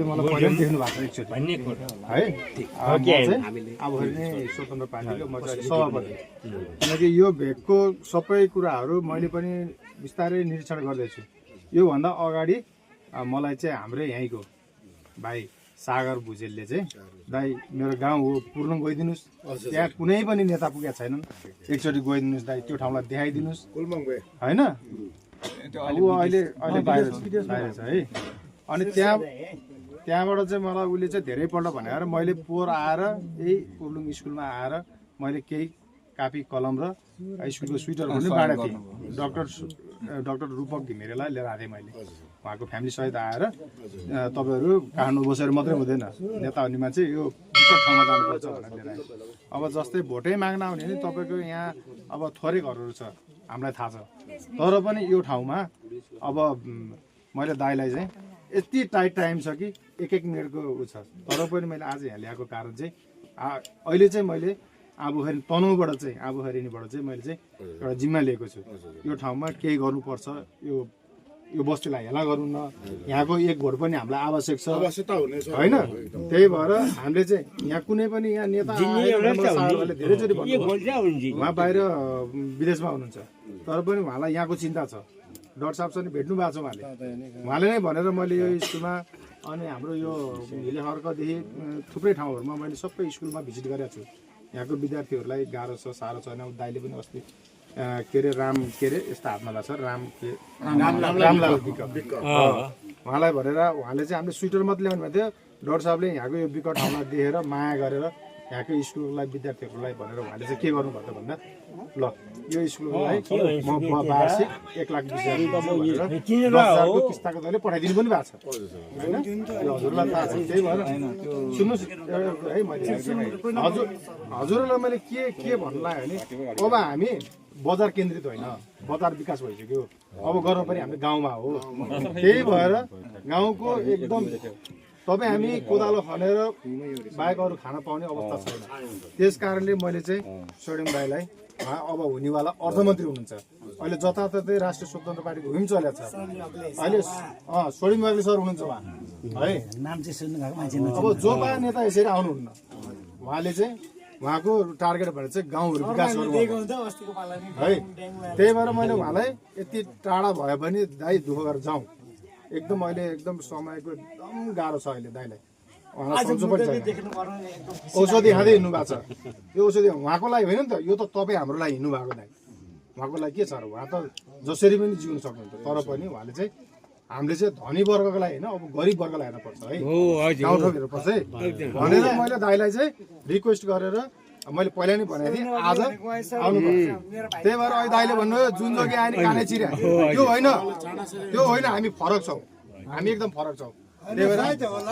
मलाई पहिला पनि देख्नु भएको छ एकचोटि है अब स्वतन्त्र पार्टीको म चाहिँ सभापति किनकि यो भेगको सबै कुराहरू मैले पनि बिस्तारै निरीक्षण गर्दैछु। योभन्दा अगाडि मलाई चाहिँ हाम्रै यहीँको भाइ सागर भुजेलले चाहिँ दाइ मेरो गाउँ हो पुर्लुङ गइदिनुहोस्, त्यहाँ कुनै पनि नेता पुगेका छैनन्, एकचोटि गइदिनुहोस् दाइ, त्यो ठाउँलाई देखाइदिनुहोस् होइन। ऊ अहिले बाहिर छ है। अनि त्यहाँबाट चाहिँ मलाई उसले चाहिँ धेरैपल्ट भनेर मैले पोहोर आएर यही पुर्लुङ स्कुलमा आएर मैले केही कापी कलम र स्कुलको स्वेटर पनि बाँडेको थिएँ। डाक्टर रूपक घिमिरेलाई लिएर आएको थिएँ मैले। उहाँको फ्यामिली सहित आएर तपाईँहरू काठमाडौँ बसेर मात्रै हुँदैन, नेता हुने मान्छे यो विकट ठाउँमा जानुपर्छ भनेर लिएर आएँ। अब जस्तै भोटै माग्न आउने नि तपाईँको यहाँ अब थोरै घरहरू छ हामीलाई थाहा छ, तर पनि यो ठाउँमा अब मैले दाइलाई चाहिँ यति टाइट टाइम छ कि एक मिनटको ऊ छ, तर पनि मैले आज यहाँ ल्याएको कारण चाहिँ अहिले चाहिँ मैले आबुखरी तनहुँबाट चाहिँ आबुखरीबाट चाहिँ मैले चाहिँ एउटा जिम्मा लिएको छु। यो ठाउँमा केही गर्नुपर्छ, यो बस्तीलाई हेला गर्नु न, यहाँको एक भोट पनि हामीलाई आवश्यक छ होइन। त्यही भएर हामीले चाहिँ यहाँ कुनै पनि यहाँ नेता धेरैचोटि उहाँ बाहिर विदेशमा हुनुहुन्छ, तर पनि उहाँलाई यहाँको चिन्ता छ। डाक्टर साहबसँग भेट्नु भएको छ उहाँले नै भनेर मैले यो स्कुलमा अनि हाम्रो यो हिले हर्कदेखि थुप्रै ठाउँहरूमा मैले सबै स्कुलमा भिजिट गरेको छु। यहाँको विद्यार्थीहरूलाई गाह्रो छ, साह्रो छैन। दाइले पनि अस्ति के अरे राम के अरे यस्तो हातमा लाग्छ रामलाल विक उहाँलाई भनेर उहाँले चाहिँ हामीले स्वेटर मात्रै ल्याउनु भएको थियो। डाक्टर साहबले यहाँको यो विकट ठाउँमा देखेर माया गरेर यहाँको स्कुललाई विद्यार्थीहरूलाई भनेर उहाँले चाहिँ के गर्नुभयो भन्दा ल यो स्कुललाई म वार्षिक 1,20,000 किस्ताको दरले पठाइदिनु पनि भएको छ होइन। यो हजुरलाई थाहा छ। त्यही भएर सुन्नुहोस् है, मैले हजुरलाई मैले के भन्नु लाग्यो भने अब हामी बजार केन्द्रित होइन, बजार विकास भइसक्यो। अब गर्नु पनि हामी गाउँमा हो। त्यही भएर गाउँको एकदम तपाईँ हामी कोदालो खनेर बाहेक अरू खान पाउने अवस्था छैन। त्यस कारणले मैले चाहिँ सोडिङ भाइलाई अब हुनेवाला अर्थमन्त्री हुनुहुन्छ, अहिले जताततै राष्ट्रिय स्वतन्त्र पार्टीको हुम चलेको छ। अहिले सोडिङ भाइ सर हुनुहुन्छ उहाँ है। अब जो बा नेता यसरी आउनुहुन्न, उहाँले चाहिँ उहाँको टार्गेट भनेर चाहिँ गाउँहरू विकास गर्नु है। त्यही भएर मैले उहाँलाई यति टाढा भयो भने दाइ दुःख गरेर जाउँ, एकदम अहिले एकदम समयको एकदम गाह्रो छ अहिले दाइलाई। औषधि खाँदै हिँड्नु भएको छ। यो औषधि उहाँको लागि होइन नि त, यो त तपाईँ हाम्रो लागि हिँड्नु भएको दाइ। उहाँको लागि के छ र, उहाँ त जसरी पनि जिउनु सक्नुहुन्छ, तर पनि उहाँले चाहिँ हामीले चाहिँ धनी वर्गको लागि होइन, अब गरिब वर्गलाई हेर्नुपर्छ है, गाउँ ठाउँ हेर्नुपर्छ है भनेर मैले दाइलाई चाहिँ रिक्वेस्ट गरेर मैले पहिला नै भनेको थिएँ आज आउनुपर्छ। त्यही भएर अहिले दाइले भन्नुभयो जुन जोगी आयो नि कानै चिर्या, त्यो होइन हामी फरक छौँ, हामी एकदम फरक छौँ। त्यही भएर